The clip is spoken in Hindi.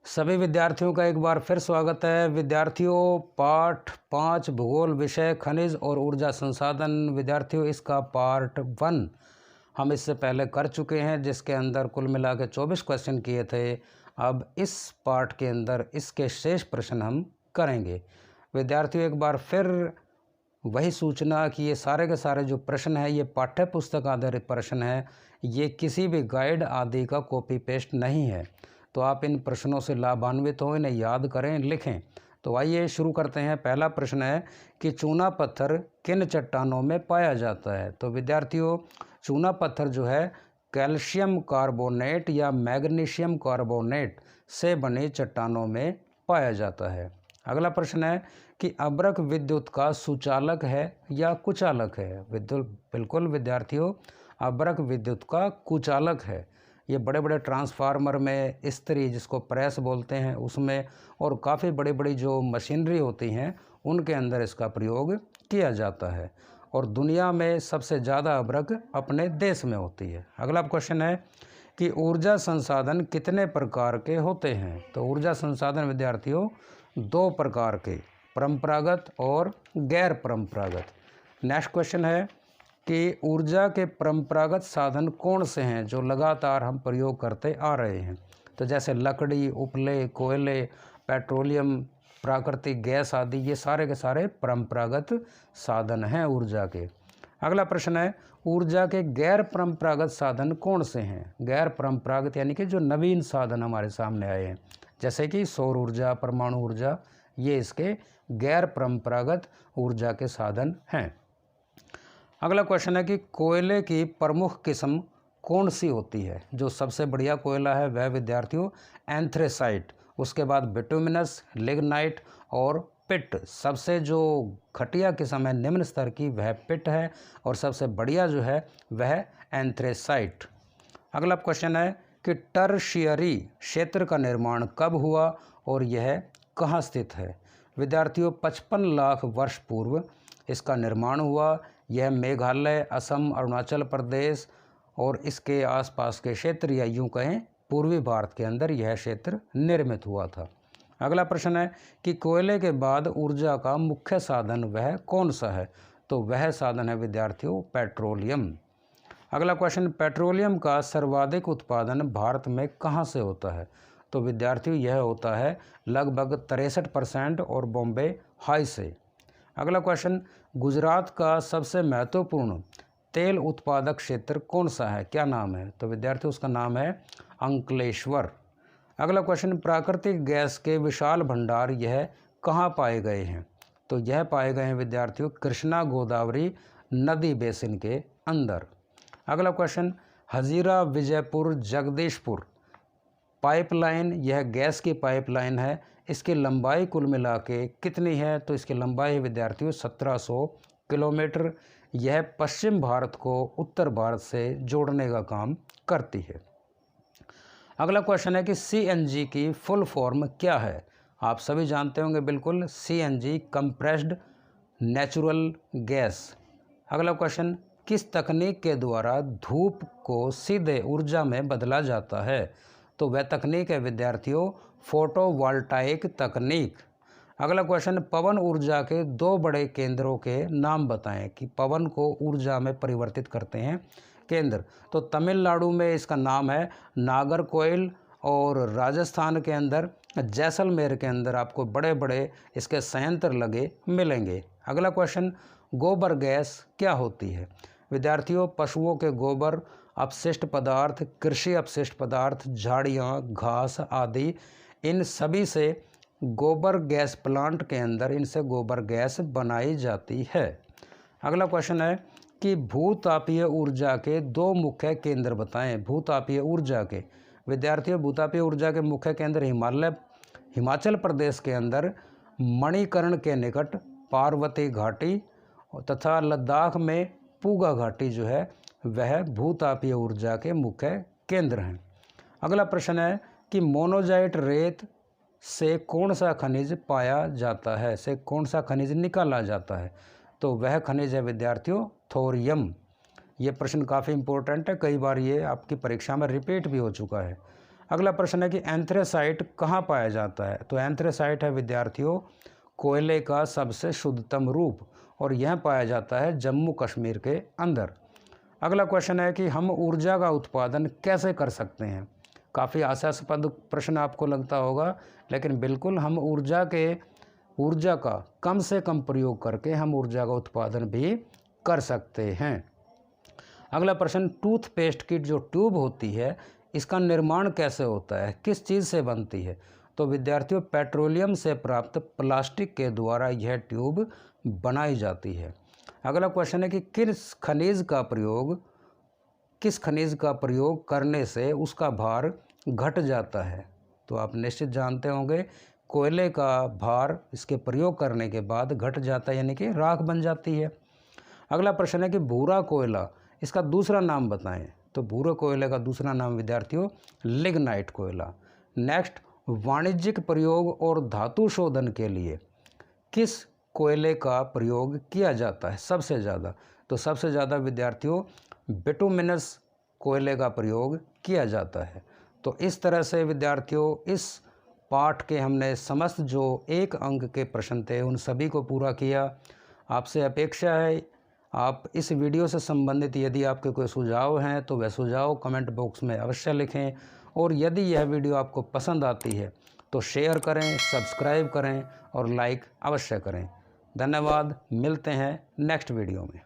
सभी विद्यार्थियों का एक बार फिर स्वागत है। विद्यार्थियों, पाठ 5 भूगोल विषय खनिज और ऊर्जा संसाधन। विद्यार्थियों, इसका पार्ट 1 हम इससे पहले कर चुके हैं, जिसके अंदर कुल मिला के 24 क्वेश्चन किए थे। अब इस पार्ट के अंदर इसके शेष प्रश्न हम करेंगे। विद्यार्थियों, एक बार फिर वही सूचना कि ये सारे के सारे जो प्रश्न हैं ये पाठ्य पुस्तक आधारित प्रश्न हैं, ये किसी भी गाइड आदि का कॉपी पेस्ट नहीं है। तो आप इन प्रश्नों से लाभान्वित हो, इन्हें याद करें, लिखें। तो आइए शुरू करते हैं। पहला प्रश्न है कि चूना पत्थर किन चट्टानों में पाया जाता है। तो विद्यार्थियों, चूना पत्थर जो है कैल्शियम कार्बोनेट या मैग्नीशियम कार्बोनेट से बनी चट्टानों में पाया जाता है। अगला प्रश्न है कि अभ्रक विद्युत का सुचालक है या कुचालक है। बिल्कुल विद्यार्थियों, अभ्रक विद्युत का कुचालक है। ये बड़े बड़े ट्रांसफार्मर में, इस्त्री जिसको प्रेस बोलते हैं उसमें, और काफ़ी बड़ी बड़ी जो मशीनरी होती हैं उनके अंदर इसका प्रयोग किया जाता है। और दुनिया में सबसे ज़्यादा अभ्रक अपने देश में होती है। अगला क्वेश्चन है कि ऊर्जा संसाधन कितने प्रकार के होते हैं। तो ऊर्जा संसाधन विद्यार्थियों 2 प्रकार के, परंपरागत और गैर परंपरागत। नेक्स्ट क्वेश्चन है कि ऊर्जा के परंपरागत साधन कौन से हैं जो लगातार हम प्रयोग करते आ रहे हैं। तो जैसे लकड़ी, उपले, कोयले, पेट्रोलियम, प्राकृतिक गैस आदि, ये सारे के सारे परंपरागत साधन हैं ऊर्जा के। अगला प्रश्न है ऊर्जा के गैर परंपरागत साधन कौन से हैं। गैर परंपरागत यानी कि जो नवीन साधन हमारे सामने आए हैं, जैसे कि सौर ऊर्जा, परमाणु ऊर्जा, ये इसके गैर परंपरागत ऊर्जा के साधन हैं। अगला क्वेश्चन है कि कोयले की प्रमुख किस्म कौन सी होती है। जो सबसे बढ़िया कोयला है वह विद्यार्थियों एंथ्रेसाइट, उसके बाद बिटुमिनस, लिग्नाइट और पिट। सबसे जो घटिया किस्म है निम्न स्तर की वह पिट है, और सबसे बढ़िया जो है वह एंथ्रेसाइट। अगला क्वेश्चन है कि टर्शियरी क्षेत्र का निर्माण कब हुआ और यह कहाँ स्थित है। विद्यार्थियों 55 लाख वर्ष पूर्व इसका निर्माण हुआ। यह मेघालय, असम, अरुणाचल प्रदेश और इसके आसपास के क्षेत्र, या यूँ कहें पूर्वी भारत के अंदर यह क्षेत्र निर्मित हुआ था। अगला प्रश्न है कि कोयले के बाद ऊर्जा का मुख्य साधन वह कौन सा है। तो वह साधन है विद्यार्थियों पेट्रोलियम। अगला क्वेश्चन, पेट्रोलियम का सर्वाधिक उत्पादन भारत में कहाँ से होता है। तो विद्यार्थियों यह होता है लगभग 63% और बॉम्बे हाई से। अगला क्वेश्चन, गुजरात का सबसे महत्वपूर्ण तेल उत्पादक क्षेत्र कौन सा है, क्या नाम है। तो विद्यार्थियों उसका नाम है अंकलेश्वर। अगला क्वेश्चन, प्राकृतिक गैस के विशाल भंडार यह कहाँ पाए गए हैं। तो यह पाए गए हैं विद्यार्थियों कृष्णा गोदावरी नदी बेसिन के अंदर। अगला क्वेश्चन, हजीरा विजयपुर जगदीशपुर पाइपलाइन, यह गैस की पाइपलाइन है, इसकी लंबाई कुल मिला के कितनी है। तो इसकी लंबाई विद्यार्थियों 1700 किलोमीटर। यह पश्चिम भारत को उत्तर भारत से जोड़ने का काम करती है। अगला क्वेश्चन है कि सीएनजी की फुल फॉर्म क्या है। आप सभी जानते होंगे बिल्कुल, सीएनजी कंप्रेस्ड नेचुरल गैस। अगला क्वेश्चन, किस तकनीक के द्वारा धूप को सीधे ऊर्जा में बदला जाता है। तो वह तकनीक है विद्यार्थियों फोटोवोल्टाइक तकनीक। अगला क्वेश्चन, पवन ऊर्जा के 2 बड़े केंद्रों के नाम बताएं कि पवन को ऊर्जा में परिवर्तित करते हैं केंद्र। तो तमिलनाडु में इसका नाम है नागरकोइल, और राजस्थान के अंदर जैसलमेर के अंदर आपको बड़े बड़े इसके संयंत्र लगे मिलेंगे। अगला क्वेश्चन, गोबर गैस क्या होती है। विद्यार्थियों पशुओं के गोबर, अपशिष्ट पदार्थ, कृषि अपशिष्ट पदार्थ, झाड़ियाँ, घास आदि, इन सभी से गोबर गैस प्लांट के अंदर इनसे गोबर गैस बनाई जाती है। अगला क्वेश्चन है कि भूतापीय ऊर्जा के 2 मुख्य केंद्र बताएं। भूतापीय ऊर्जा के विद्यार्थियों भूतापीय ऊर्जा के मुख्य केंद्र हिमाचल प्रदेश के अंदर मणिकर्ण के निकट पार्वती घाटी, तथा लद्दाख में पूगा घाटी जो है वह भूतापीय ऊर्जा के मुख्य केंद्र हैं। अगला प्रश्न है कि मोनोजाइट रेत से कौन सा खनिज पाया जाता है, से कौन सा खनिज निकाला जाता है। तो वह खनिज है विद्यार्थियों थोरियम। ये प्रश्न काफ़ी इंपॉर्टेंट है, कई बार ये आपकी परीक्षा में रिपीट भी हो चुका है। अगला प्रश्न है कि एंथ्रेसाइट कहाँ पाया जाता है। तो एंथ्रेसाइट है विद्यार्थियों कोयले का सबसे शुद्धतम रूप, और यह पाया जाता है जम्मू कश्मीर के अंदर। अगला क्वेश्चन है कि हम ऊर्जा का उत्पादन कैसे कर सकते हैं। काफ़ी हास्यास्पद प्रश्न आपको लगता होगा, लेकिन बिल्कुल हम ऊर्जा का कम से कम प्रयोग करके हम ऊर्जा का उत्पादन भी कर सकते हैं। अगला प्रश्न, टूथपेस्ट की जो ट्यूब होती है इसका निर्माण कैसे होता है, किस चीज़ से बनती है। तो विद्यार्थियों प्रट्रोलियम से प्राप्त प्लास्टिक के द्वारा यह ट्यूब बनाई जाती है। अगला क्वेश्चन है कि किस खनिज का प्रयोग करने से उसका भार घट जाता है। तो आप निश्चित जानते होंगे कोयले का भार इसके प्रयोग करने के बाद घट जाता है, यानी कि राख बन जाती है। अगला प्रश्न है कि भूरा कोयला इसका दूसरा नाम बताएं। तो भूरे कोयले का दूसरा नाम विद्यार्थियों लिग्नाइट कोयला। नेक्स्ट, वाणिज्यिक प्रयोग और धातु शोधन के लिए किस कोयले का प्रयोग किया जाता है सबसे ज़्यादा। तो सबसे ज़्यादा विद्यार्थियों बिटुमिनस कोयले का प्रयोग किया जाता है। तो इस तरह से विद्यार्थियों इस पाठ के हमने समस्त जो 1 अंक के प्रश्न थे उन सभी को पूरा किया। आपसे अपेक्षा है आप इस वीडियो से संबंधित यदि आपके कोई सुझाव हैं तो वह सुझाव कमेंट बॉक्स में अवश्य लिखें, और यदि यह वीडियो आपको पसंद आती है तो शेयर करें, सब्सक्राइब करें और लाइक अवश्य करें। धन्यवाद, मिलते हैं नेक्स्ट वीडियो में।